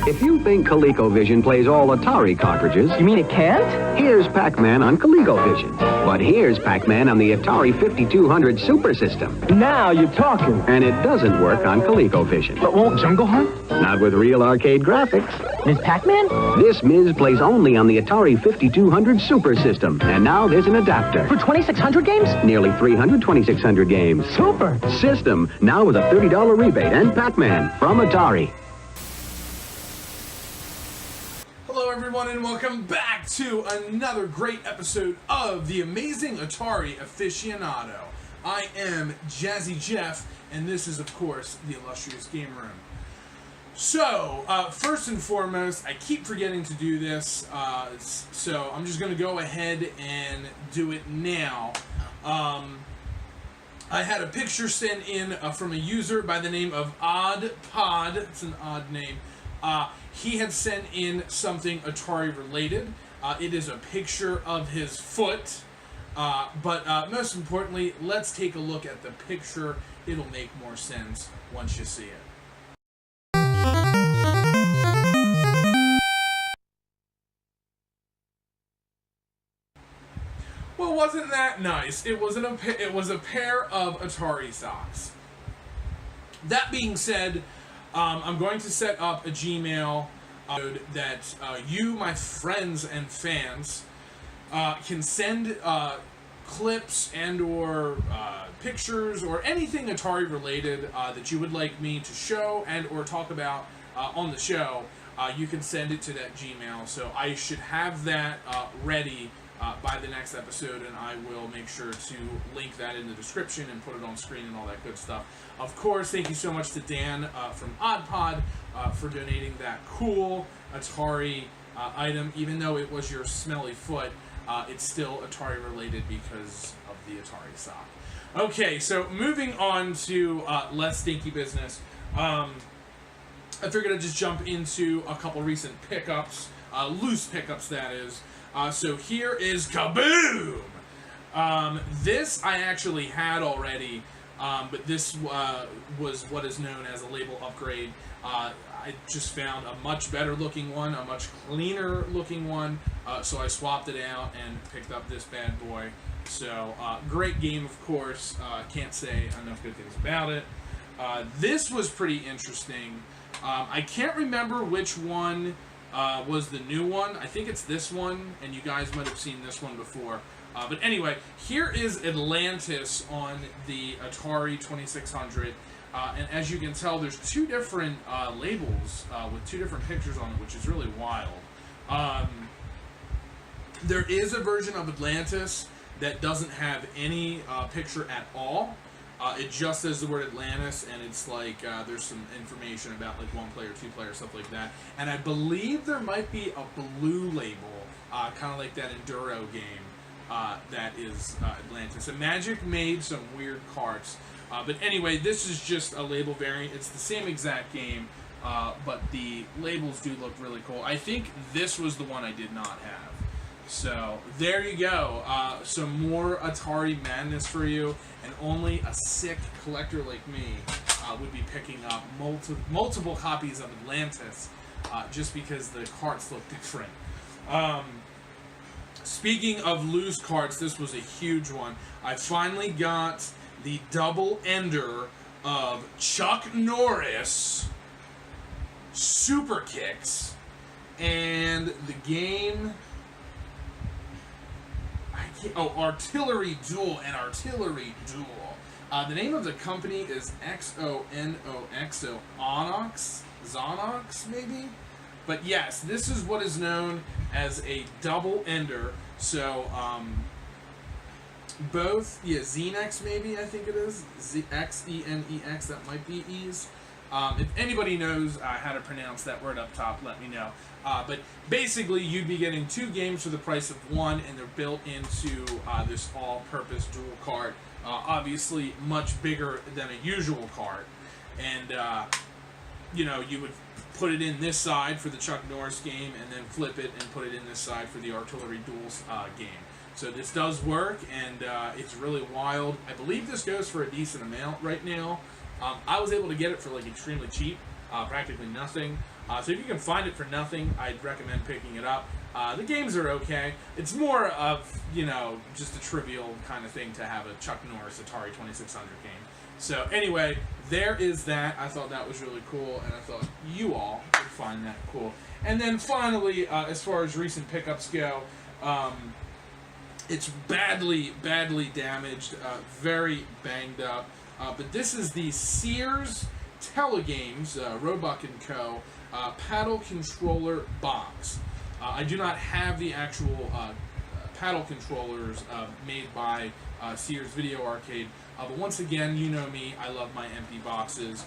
If you think ColecoVision plays all Atari cartridges... You mean it can't? Here's Pac-Man on ColecoVision. But here's Pac-Man on the Atari 5200 Super System. Now you're talking. And it doesn't work on ColecoVision. But won't Jungle Hunt? Not with real arcade graphics. Ms. Pac-Man? This Ms. plays only on the Atari 5200 Super System. And now there's an adapter. For 2,600 games? Nearly 300 2,600 games. Super. System, now with a $30 rebate and Pac-Man from Atari. Hello everyone and welcome back to another great episode of the amazing Atari Aficionado. I am Jazzy Jeff and this is of course the illustrious Game Room. So, first and foremost, I keep forgetting to do this, so I'm just going to go ahead and do it now. I had a picture sent in from a user by the name of OddPod. It's an odd name. He had sent in something Atari related. It is a picture of his foot. But most importantly, let's take a look at the picture. It'll make more sense once you see it. Well, wasn't that nice? It was a pair of Atari socks. That being said, I'm going to set up a Gmail that you, my friends and fans, can send clips and or pictures or anything Atari related that you would like me to show and or talk about on the show. You can send it to that Gmail. So I should have that ready by the next episode, and I will make sure to link that in the description and put it on screen and all that good stuff. Of course, thank you so much to Dan from OddPod for donating that cool Atari item. Even though it was your smelly foot, it's still Atari related because of the Atari sock. Okay, so moving on to less stinky business. I figured I'd just jump into a couple recent pickups, loose pickups that is. So here is Kaboom! This I actually had already, but this was what is known as a label upgrade. I just found a much better looking one, a much cleaner looking one, so I swapped it out and picked up this bad boy. So, great game, of course. Can't say enough good things about it. This was pretty interesting. I can't remember which one was the new one. I think it's this one, and you guys might have seen this one before. But anyway, here is Atlantis on the Atari 2600. And as you can tell, there's two different labels with two different pictures on it, which is really wild. There is a version of Atlantis that doesn't have any picture at all. It just says the word Atlantis, and it's like there's some information about like one player, two player, stuff like that. And I believe there might be a blue label, kind of like that Enduro game that is Atlantis. And Magic made some weird carts. But anyway, this is just a label variant. It's the same exact game, but the labels do look really cool. I think this was the one I did not have. So, there you go. Some more Atari madness for you, and only a sick collector like me would be picking up multiple copies of Atlantis just because the carts look different. Speaking of loose carts, this was a huge one. I finally got the double ender of Chuck Norris Super Kicks, and the game... Artillery Duel and Artillery Duel. The name of the company is XONOXO, Zonox, maybe? But yes, this is what is known as a double ender. So, both, Xenex maybe, I think it is. Xenex, that might be E's. If anybody knows how to pronounce that word up top, let me know. But basically, you'd be getting two games for the price of one, and they're built into this all-purpose dual cart. Obviously, much bigger than a usual cart. And, you would put it in this side for the Chuck Norris game, and then flip it and put it in this side for the Artillery Duels game. So this does work, and it's really wild. I believe this goes for a decent amount right now. I was able to get it for like extremely cheap. practically nothing. So if you can find it for nothing, I'd recommend picking it up. The games are okay. It's more of, you know, just a trivial kind of thing to have a Chuck Norris Atari 2600 game. So anyway, there is that. I thought that was really cool, and I thought you all would find that cool. And then finally, as far as recent pickups go, it's badly damaged, very banged up. But this is the Sears Telegames, Roebuck & Co. Paddle controller box. I do not have the actual paddle controllers made by Sears Video Arcade, but once again, you know me, I love my empty boxes.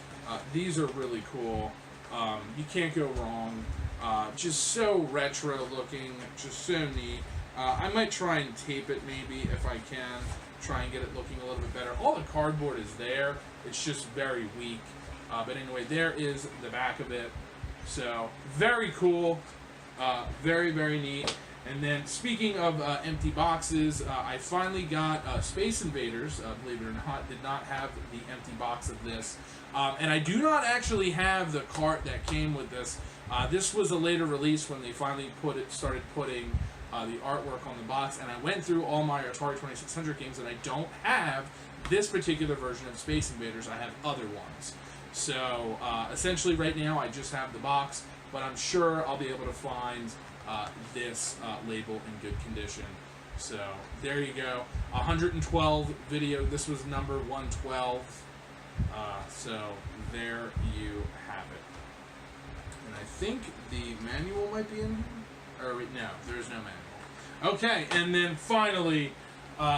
These are really cool. You can't go wrong. Just so retro looking, just so neat. I might try and tape it maybe if I can, try and get it looking a little bit better. All the cardboard is there, it's just very weak. But anyway, there is the back of it. So, very cool, very neat. And then, speaking of empty boxes, I finally got Space Invaders, believe it or not. Did not have the empty box of this. And I do not actually have the cart that came with this. This was a later release when they finally started putting the artwork on the box, and I went through all my Atari 2600 games, and I don't have this particular version of Space Invaders. I have other ones. So, essentially right now I just have the box, but I'm sure I'll be able to find this label in good condition. So, there you go. 112 video. This was number 112. So, there you have it. And I think the manual might be in here. Or, no, there's no manual. Okay, and then finally,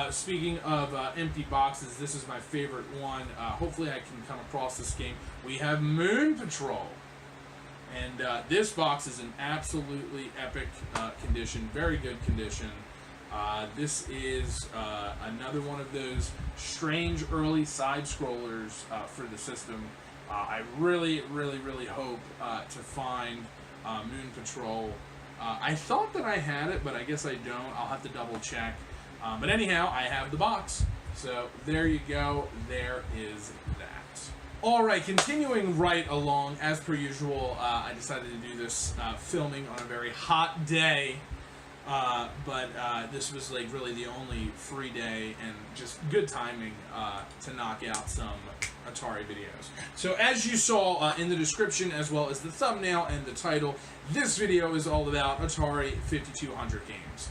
speaking of empty boxes, this is my favorite one. Hopefully I can come across this game. We have Moon Patrol. And this box is in absolutely epic condition, very good condition. This is another one of those strange early side-scrollers for the system. I really hope to find Moon Patrol. I thought that I had it, but I guess I don't. I'll have to double check. But anyhow, I have the box. So there you go. There is that. Alright, continuing right along, as per usual, I decided to do this filming on a very hot day. But this was like really the only free day and just good timing to knock out some Atari videos. So as you saw in the description as well as the thumbnail and the title, this video is all about Atari 5200 games.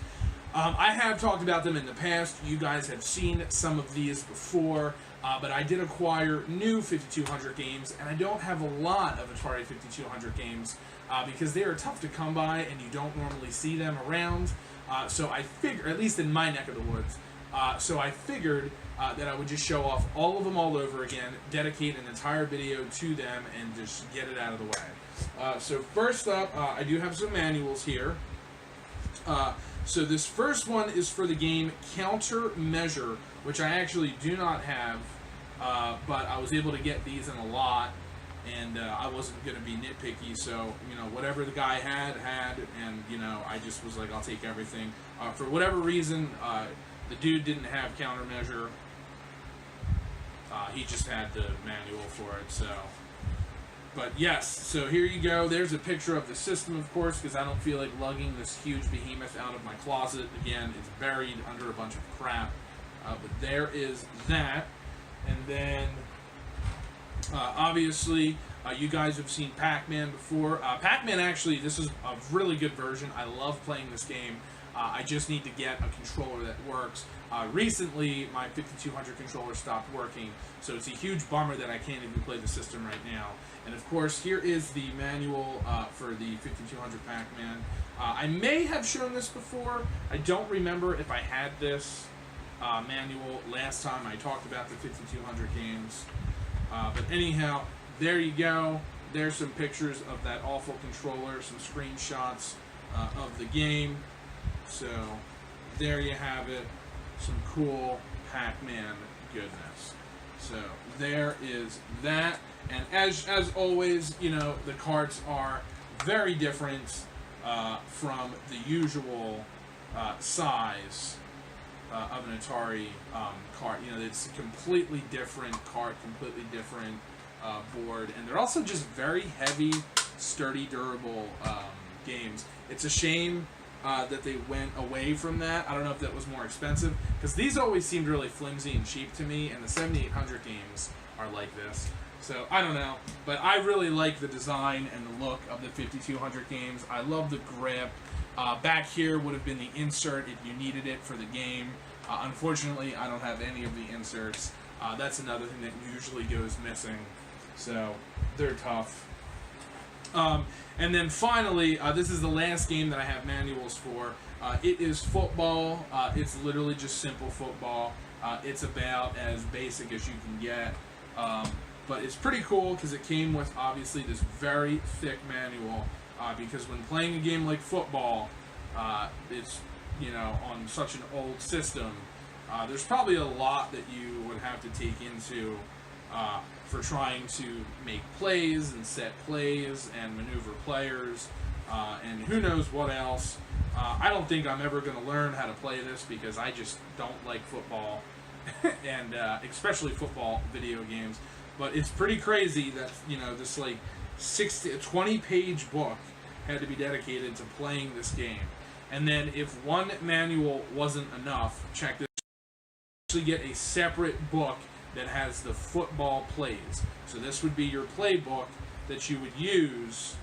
I have talked about them in the past. You guys have seen some of these before, but I did acquire new 5200 games, and I don't have a lot of Atari 5200 games because they are tough to come by and you don't normally see them around. So I figured, at least in my neck of the woods, so I figured that I would just show off all of them all over again, dedicate an entire video to them, and just get it out of the way. So first up, I do have some manuals here. So this first one is for the game Countermeasure, which I actually do not have, but I was able to get these in a lot, and I wasn't going to be nitpicky, so, you know, whatever the guy had, and, you know, I just was like, I'll take everything. For whatever reason, the dude didn't have Countermeasure. He just had the manual for it, so... But yes, so here you go. There's a picture of the system, of course, because I don't feel like lugging this huge behemoth out of my closet. Again, it's buried under a bunch of crap. But there is that. And then, obviously, you guys have seen Pac-Man before. Pac-Man, actually, this is a really good version. I love playing this game. I just need to get a controller that works. Recently, my 5200 controller stopped working, so it's a huge bummer that I can't even play the system right now. And of course, here is the manual for the 5200 Pac-Man. I may have shown this before. I don't remember if I had this manual last time I talked about the 5200 games. But anyhow, there you go. There's some pictures of that awful controller, some screenshots of the game. So, there you have it. Some cool Pac-Man goodness. So, there is that. And as always, you know, the carts are very different from the usual size of an Atari cart. You know, it's a completely different cart, completely different board, and they're also just very heavy, sturdy, durable games. It's a shame that they went away from that. I don't know if that was more expensive, because these always seemed really flimsy and cheap to me, and the 7800 games are like this. So, I don't know, but I really like the design and the look of the 5200 games. I love the grip. Back here would have been the insert if you needed it for the game. Unfortunately, I don't have any of the inserts. That's another thing that usually goes missing. So, they're tough. And then finally, this is the last game that I have manuals for. It is football. It's literally just simple football. It's about as basic as you can get. But it's pretty cool because it came with, obviously, this very thick manual. Because when playing a game like football, it's, you know, on such an old system, there's probably a lot that you would have to take into for trying to make plays and set plays and maneuver players and who knows what else. I don't think I'm ever going to learn how to play this because I just don't like football and especially football video games. But it's pretty crazy that, you know, this like 20-page book had to be dedicated to playing this game. And then if one manual wasn't enough, check this. You actually get a separate book that has the football plays. So this would be your playbook that you would use,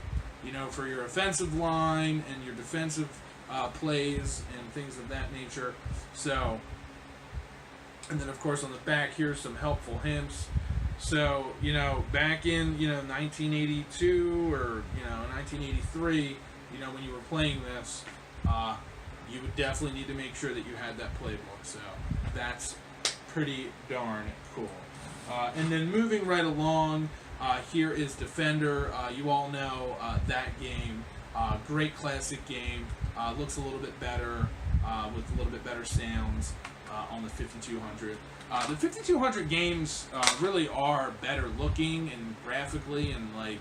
you know, for your offensive line and your defensive plays and things of that nature. So, and then of course on the back here's some helpful hints. So, you know, back in, you know, 1982 or, you know, 1983, you know, when you were playing this, you would definitely need to make sure that you had that playbook. So that's pretty darn cool. And then moving right along, here is Defender. You all know that game. Great classic game. Looks a little bit better with a little bit better sounds on the 5200. The 5200 games really are better looking and graphically and like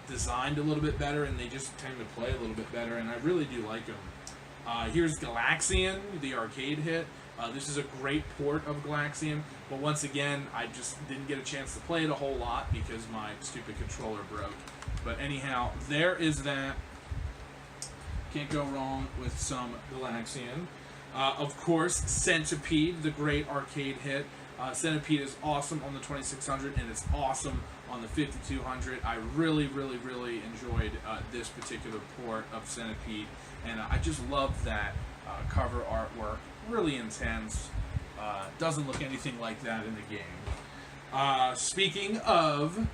designed a little bit better, and they just tend to play a little bit better, and I really do like them. Here's Galaxian, the arcade hit. This is a great port of Galaxian, but once again, I just didn't get a chance to play it a whole lot because my stupid controller broke. But anyhow, there is that. Can't go wrong with some Galaxian. Of course, Centipede, the great arcade hit. Centipede is awesome on the 2600, and it's awesome on the 5200. I really, really, really enjoyed this particular port of Centipede, and I just love that cover artwork. Really intense. Doesn't look anything like that in the game. Speaking of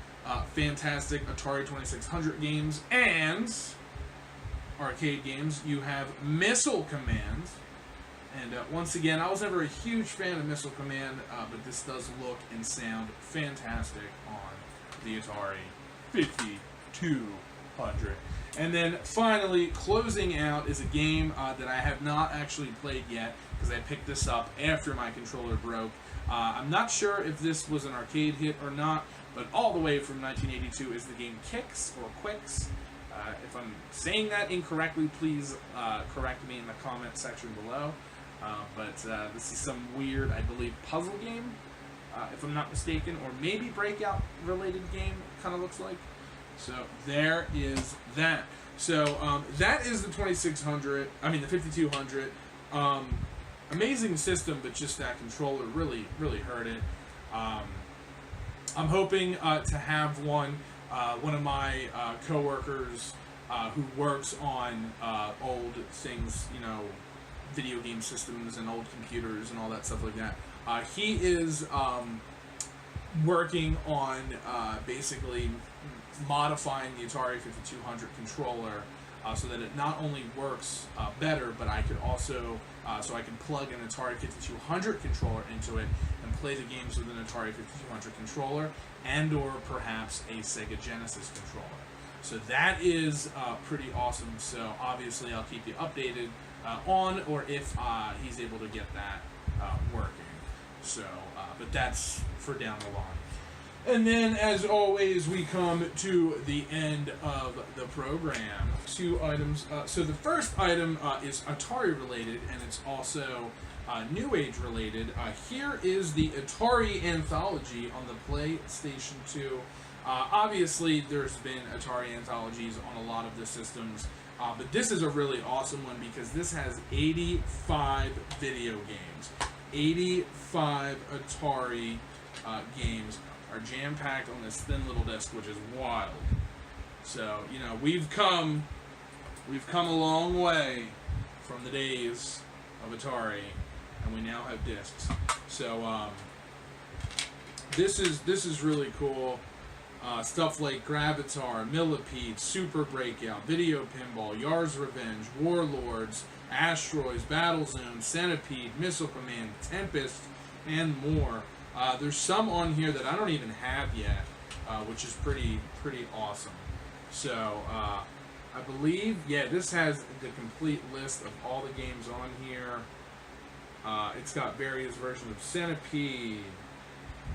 fantastic Atari 2600 games and arcade games, you have Missile Command. And once again, I was never a huge fan of Missile Command, but this does look and sound fantastic on the Atari 5200. And then finally, closing out is a game that I have not actually played yet because I picked this up after my controller broke. I'm not sure if this was an arcade hit or not, but all the way from 1982 is the game Kicks or Quicks. If I'm saying that incorrectly, please correct me in the comment section below. But this is some weird, I believe, puzzle game, if I'm not mistaken, or maybe breakout-related game, it kind of looks like. So there is that. So that is the 2600, I mean the 5200. Amazing system, but just that controller really, really hurt it. I'm hoping to have one of my coworkers who works on old things, you know, video game systems and old computers and all that stuff like that. He is working on basically modifying the Atari 5200 controller so that it not only works better, but I could also so I can plug an Atari 5200 controller into it and play the games with an Atari 5200 controller and or perhaps a Sega Genesis controller. So that is pretty awesome. So obviously I'll keep you updated on or if he's able to get that working. So, but that's for down the line. And then, as always, we come to the end of the program. Two items. So the first item is Atari related, and it's also New Age related. Here is the Atari Anthology on the PlayStation 2. Obviously, there's been Atari anthologies on a lot of the systems, but this is a really awesome one because this has 85 video games. 85 Atari games are jam-packed on this thin little disc, which is wild. So, you know, we've come a long way from the days of Atari, and we now have discs. So, this is really cool. Stuff like Gravitar, Millipede, Super Breakout, Video Pinball, Yar's Revenge, Warlords, Asteroids, Battlezone, Centipede, Missile Command, Tempest, and more. There's some on here that I don't even have yet, which is pretty awesome. So, I believe, yeah, this has the complete list of all the games on here. It's got various versions of Centipede,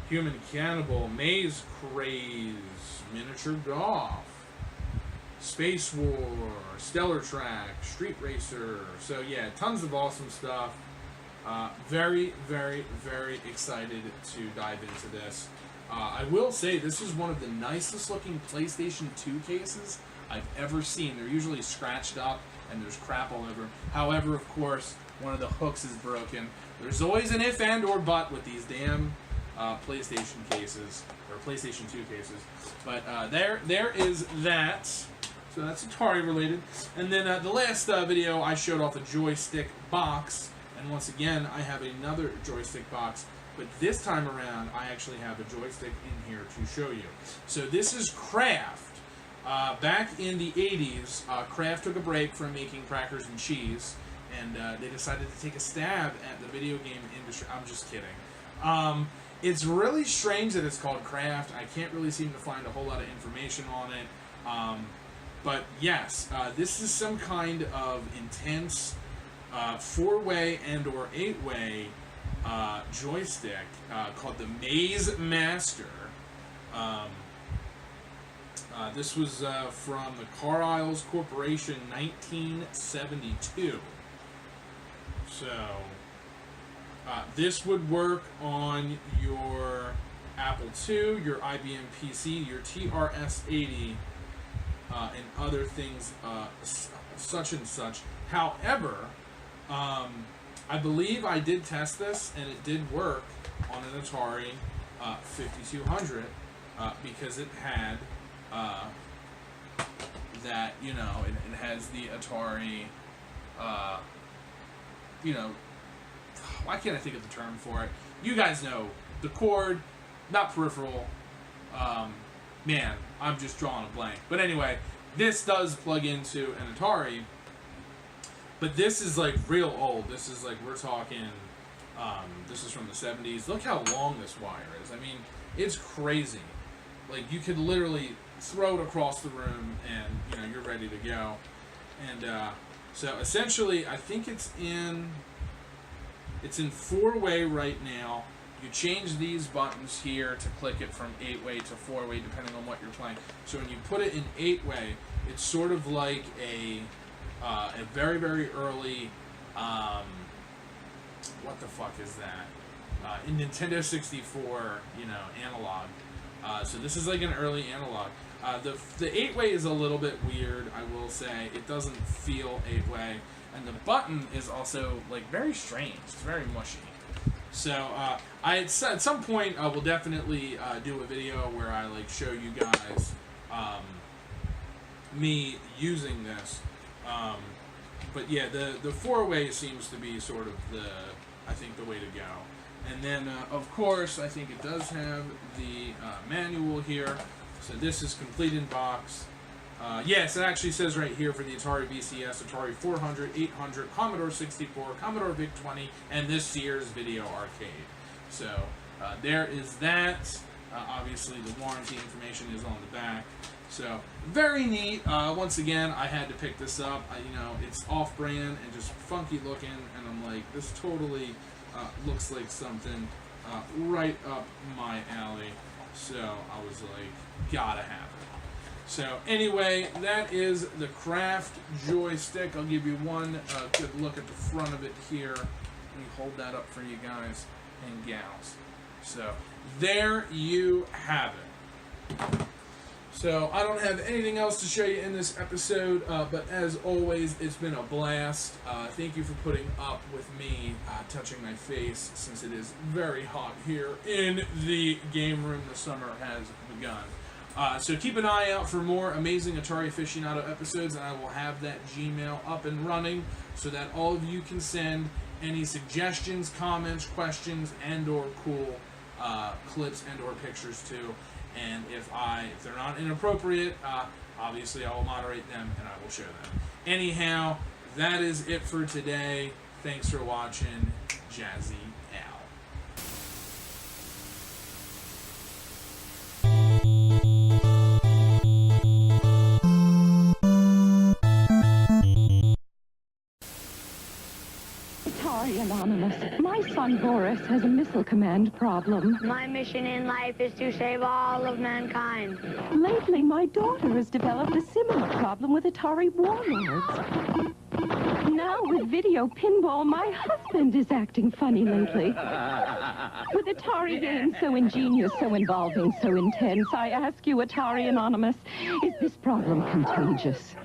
Human Cannibal, Maze Craze, Miniature Golf, Space War, Stellar Track, Street Racer. So yeah, tons of awesome stuff. Very, very, very excited to dive into this. I will say this is one of the nicest looking PlayStation 2 cases I've ever seen. They're usually scratched up and there's crap all over. However, of course, one of the hooks is broken. There's always an if and or but with these damn PlayStation cases, or PlayStation 2 cases. But there is that. So that's Atari related. And then the last video I showed off a joystick box. And once again, I have another joystick box. But this time around, I actually have a joystick in here to show you. So this is Kraft. Back in the 80s, Kraft took a break from making crackers and cheese. And they decided to take a stab at the video game industry. I'm just kidding. It's really strange that it's called Kraft. I can't really seem to find a whole lot of information on it. But yes, this is some kind of intense 4-way and or 8-way joystick called the Maze Master. This was from the Carlisle Corporation, 1972. So this would work on your Apple II, your IBM PC, your TRS-80, and other things such and such. However, I believe I did test this, and it did work on an Atari 5200 because it had that, you know, it has the Atari, you know, why can't I think of the term for it? You guys know, the cord, not peripheral. Man, I'm just drawing a blank. But anyway, this does plug into an Atari, but this is like real old. This is like, we're talking, this is from the 70s. Look how long this wire is. I mean, it's crazy. Like, you could literally throw it across the room and, you know, you're ready to go. And so essentially, I think it's in 4-way right now. You change these buttons here to click it from 8-way to 4-way, depending on what you're playing. So when you put it in 8-way, it's sort of like a very, very early, what the fuck is that? In Nintendo 64, you know, analog. So this is like an early analog. The 8-way is a little bit weird, I will say. It doesn't feel 8-way. And the button is also, like, very strange. It's very mushy. So, at some point, I will definitely do a video where I, like, show you guys me using this. But, yeah, the 4-way seems to be sort of I think, the way to go. And then, of course, I think it does have the manual here. So this is complete in box. Yes, it actually says right here for the Atari VCS, Atari 400, 800, Commodore 64, Commodore VIC-20, and this Sears Video Arcade. So there is that. Obviously, the warranty information is on the back. So very neat. Once again, I had to pick this up. You know, it's off-brand and just funky looking, and I'm like, this totally looks like something right up my alley. So I was like, gotta have it. So anyway, that is the Kraft joystick. I'll give you one good look at the front of it here. Let me hold that up for you guys and gals. So there you have it. So I don't have anything else to show you in this episode, but as always, it's been a blast. Thank you for putting up with me touching my face, since it is very hot here in the game room. The summer has begun. So keep an eye out for more amazing Atari Aficionado episodes, and I will have that Gmail up and running so that all of you can send any suggestions, comments, questions, and or cool clips and or pictures too. And if they're not inappropriate, obviously I will moderate them and I will show them. Anyhow, that is it for today. Thanks for watching. Jazzy out. Atari Anonymous. My son Boris has a missile command problem. My mission in life is to save all of mankind. Lately, my daughter has developed a similar problem with Atari warlords. Now, with video pinball, my husband is acting funny lately. With Atari games so ingenious, so involving, so intense, I ask you, Atari Anonymous, is this problem contagious?